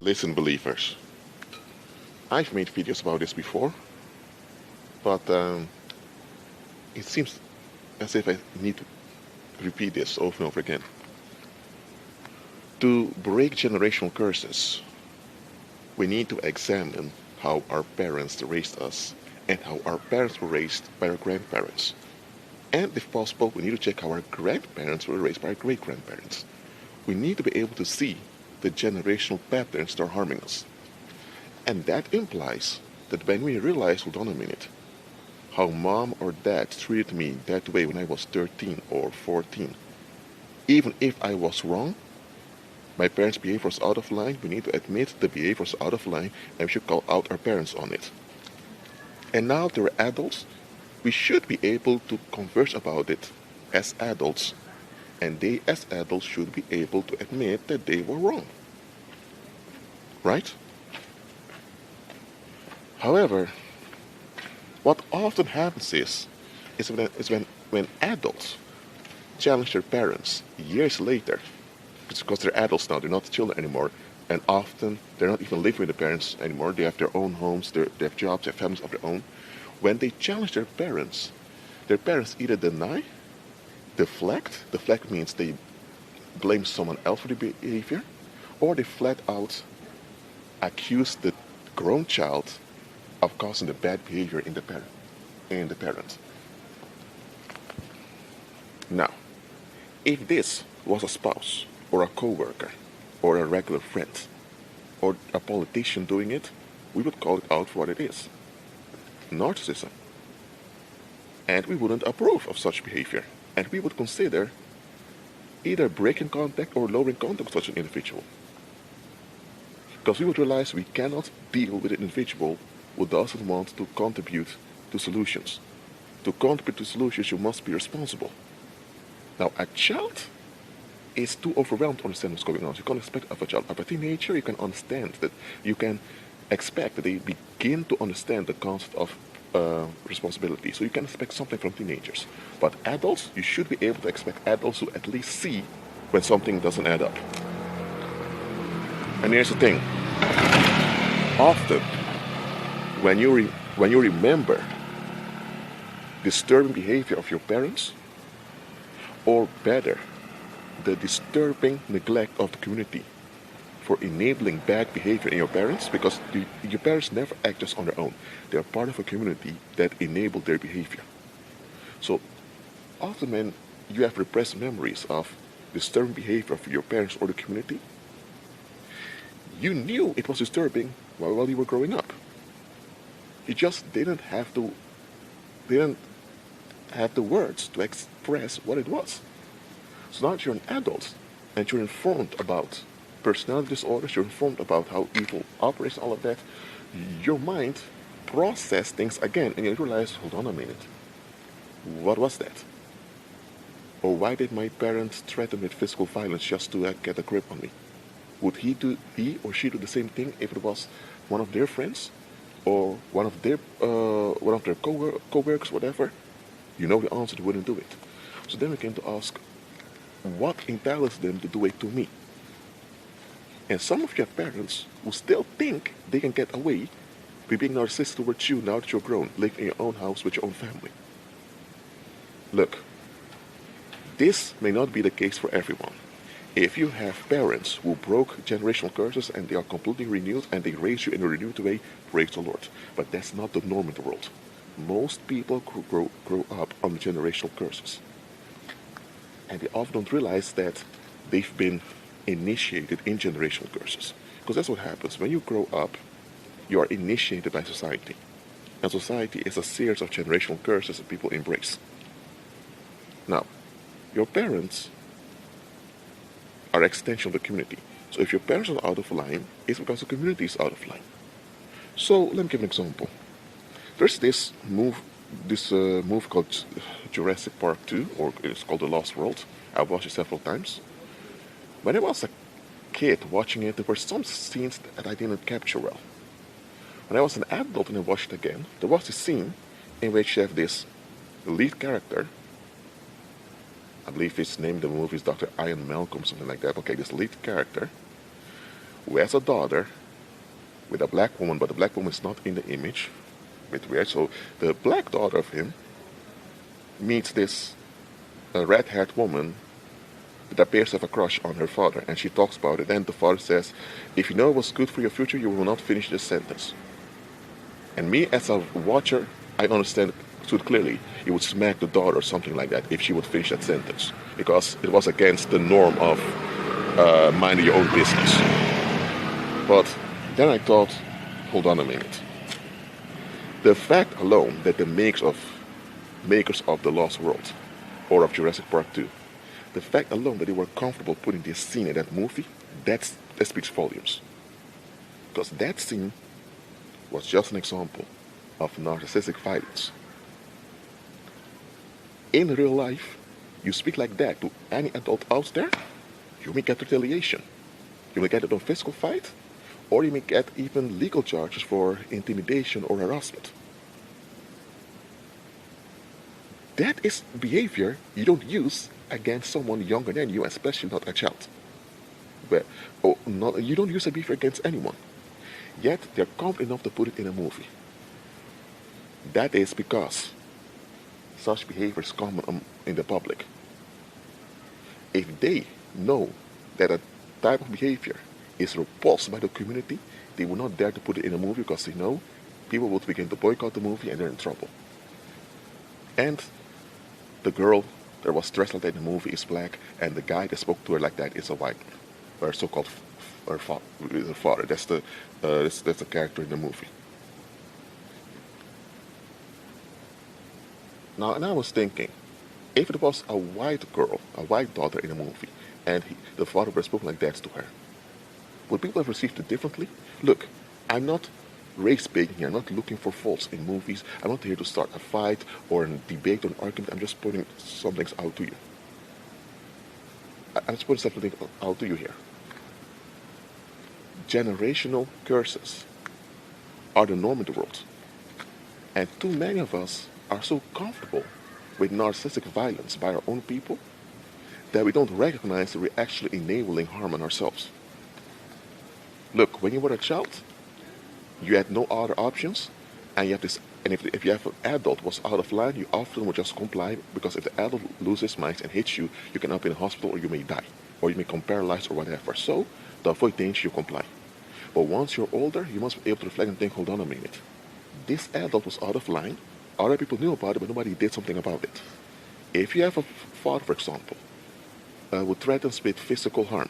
Listen, believers, I've made videos about this before, but it seems as if I need to repeat this over and over again. To break generational curses, we need to examine how our parents raised us and how our parents were raised by our grandparents. And if possible, we need to check how our grandparents were raised by our great-grandparents. We need to be able to see the generational patterns that are harming us. And that implies that when we realize, hold on a minute, how mom or dad treated me that way when I was 13 or 14, even if I was wrong, my parents' behavior was out of line, we need to admit the behavior was out of line and we should call out our parents on it. And now they're adults, we should be able to converse about it as adults, and they as adults should be able to admit that they were wrong. Right? However, what often happens is when adults challenge their parents years later, it's because they're adults now, they're not children anymore, and often they're not even living with the parents anymore, they have their own homes, they have jobs, they have families of their own. When they challenge their parents either deny, deflect means they blame someone else for the behavior, or they flat out accuse the grown child of causing the bad behavior in the parent. Now, if this was a spouse, or a co-worker, or a regular friend, or a politician doing it, we would call it out for what it is. Narcissism. And we wouldn't approve of such behavior. And we would consider either breaking contact or lowering contact with such an individual. Because we would realize we cannot deal with an individual who doesn't want to contribute to solutions. To contribute to solutions, you must be responsible. Now, a child is too overwhelmed to understand what's going on. You can't expect of a child. Of a teenager, you can understand that you can expect that they begin to understand the concept of responsibility. So you can expect something from teenagers. But adults, you should be able to expect adults to at least see when something doesn't add up. And here's the thing. Often, when you remember disturbing behavior of your parents, or better, the disturbing neglect of the community for enabling bad behavior in your parents, because your parents never act just on their own. They are part of a community that enabled their behavior. So often when you have repressed memories of disturbing behavior of your parents or the community, you knew it was disturbing while you were growing up. You just didn't have the words to express what it was. So now that you're an adult and you're informed about personality disorders, you're informed about how evil operates, all of that, your mind processes things again and you realize, hold on a minute, what was that? Or why did my parents threaten with physical violence just to get a grip on me? Would he or she do the same thing if it was one of their friends or one of their co-workers, whatever? You know the answer, they wouldn't do it. So then we came to ask, what entitles them to do it to me? And some of your parents will still think they can get away with being narcissistic towards you now that you're grown, living in your own house with your own family. Look, this may not be the case for everyone. If you have parents who broke generational curses and they are completely renewed and they raise you in a renewed way, praise the Lord. But that's not the norm in the world. Most people grow up under generational curses. And they often don't realize that they've been initiated in generational curses. Because that's what happens. When you grow up, you are initiated by society. And society is a series of generational curses that people embrace. Now, your parents are an extension of the community. So if your parents are out of line, it's because the community is out of line. So let me give an example. There's this movie called Jurassic Park 2, or it's called The Lost World. I've watched it several times. When I was a kid watching it, there were some scenes that I didn't capture well. When I was an adult and I watched it again, there was this scene in which you have this lead character, I believe his name in the movie is Dr. Ian Malcolm, something like that. Okay, this lead character who has a daughter with a black woman, but the black woman is not in the image. Bit weird. So the black daughter of him meets this red-haired woman that appears to have a crush on her father, and she talks about it. And the father says, "If you know what's good for your future, you will not finish this sentence." And me, as a watcher, I understand too clearly. He would smack the daughter or something like that if she would finish that sentence, because it was against the norm of minding your own business. But then I thought, hold on a minute. The fact alone that the makers of The Lost World or of Jurassic Park 2, the fact alone that they were comfortable putting this scene in that movie, that speaks volumes. Because that scene was just an example of narcissistic violence. In real life, you speak like that to any adult out there, you may get retaliation. You may get a physical fight, or you may get even legal charges for intimidation or harassment. That is behavior you don't use against someone younger than you, especially not a child. You don't use that behavior against anyone. Yet they're confident enough to put it in a movie. That is because such behavior is common in the public. If they know that a type of behavior is repulsed by the community, they will not dare to put it in a movie because they know people will begin to boycott the movie and they're in trouble. And the girl that was dressed like that in the movie is black, and the guy that spoke to her like that is a white, or so-called father. That's the character in the movie. Now, and I was thinking, if it was a white girl, a white daughter in a movie, and the father was spoken like that to her, would people have received it differently? Look, I'm not race baiting here. I'm not looking for faults in movies. I'm not here to start a fight or a debate or an argument. I'm just putting some things out to you. I'm just putting something out to you here. Generational curses are the norm in the world. And too many of us are so comfortable with narcissistic violence by our own people that we don't recognize that we're actually enabling harm on ourselves. Look, when you were a child, you had no other options, and you have this. And if you have an adult who was out of line, you often would just comply, because if the adult loses his mind and hits you, you can end up in a hospital or you may die, or you may become paralyzed or whatever. So, to avoid danger, you comply. But once you're older, you must be able to reflect and think, hold on a minute. This adult was out of line. Other people knew about it, but nobody did something about it. If you have a father, for example, who threatens with physical harm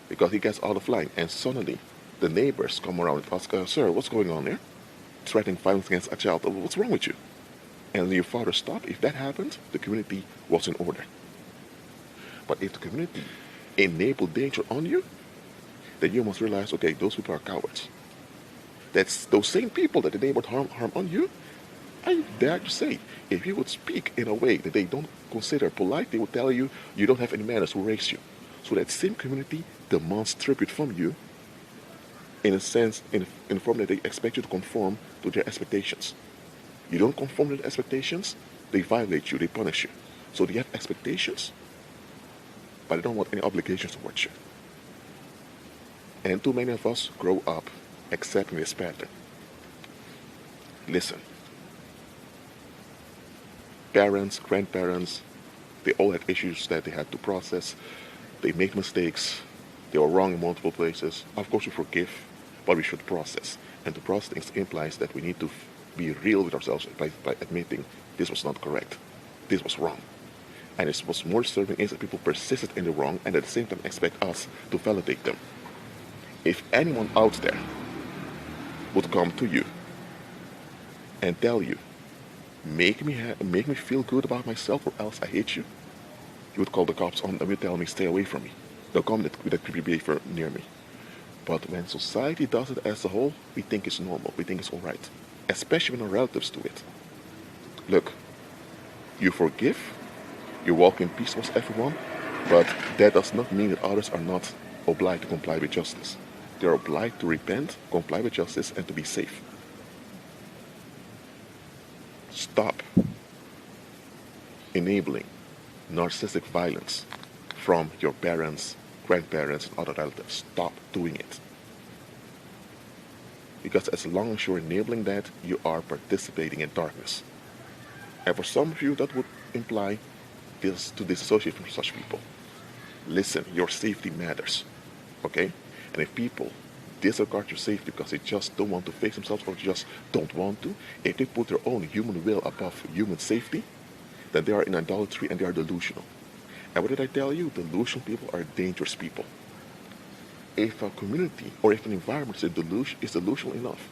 because he gets out of line, and suddenly the neighbors come around and ask, "Sir, what's going on there?" Threatening violence against a child. What's wrong with you? And your father stopped. If that happened, the community was in order. But if the community enabled danger on you, then you must realize, okay, those people are cowards. That's those same people that enabled harm on you. I dare to say, if you would speak in a way that they don't consider polite, they would tell you, you don't have any manners, who raised you. So that same community demands tribute from you, in a sense, in a form that they expect you to conform to their expectations. You don't conform to their expectations, they violate you, they punish you. So they have expectations, but they don't want any obligations towards you. And too many of us grow up accepting this pattern. Listen. Parents, grandparents, they all had issues that they had to process. They made mistakes. They were wrong in multiple places. Of course, we forgive, but we should process. And to process things implies that we need to be real with ourselves by admitting this was not correct. This was wrong. And it was more disturbing is that people persisted in the wrong and at the same time expect us to validate them. If anyone out there would come to you and tell you, make me feel good about myself or else I hate you, you would call the cops on them and tell me, stay away from me. Don't come with that creepy behavior near me. But when society does it as a whole, we think it's normal, we think it's alright. Especially when our relatives do it. Look, you forgive, you walk in peace with everyone, but that does not mean that others are not obliged to comply with justice. They are obliged to repent, comply with justice, and to be safe. Stop enabling narcissistic violence from your parents grandparents and other relatives. Stop doing it. Because as long as you're enabling that, you are participating in darkness. And for some of you, that would imply this to disassociate from such people. Listen, your safety matters. Okay? And if people disregard your safety because they just don't want to face themselves or just don't want to, if they put their own human will above human safety, then they are in idolatry and they are delusional. And what did I tell you? Delusional people are dangerous people. If a community or if an environment is delusional enough,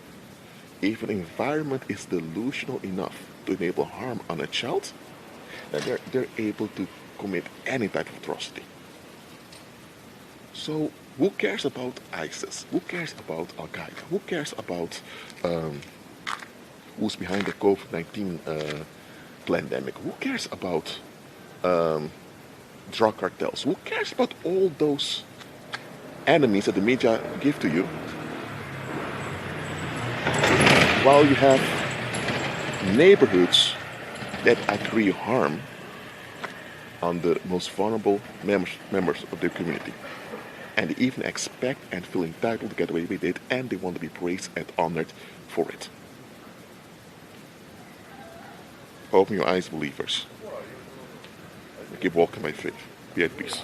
if an environment is delusional enough to enable harm on a child, then they're able to commit any type of atrocity. So who cares about ISIS? Who cares about Al-Qaeda? Who cares about who's behind the COVID-19 pandemic? Who cares about drug cartels? Who cares about all those enemies that the media give to you? While you have neighborhoods that agree harm on the most vulnerable members of their community. And they even expect and feel entitled to get away with it, and they want to be praised and honored for it. Open your eyes, believers. Keep walking by faith. Be at peace.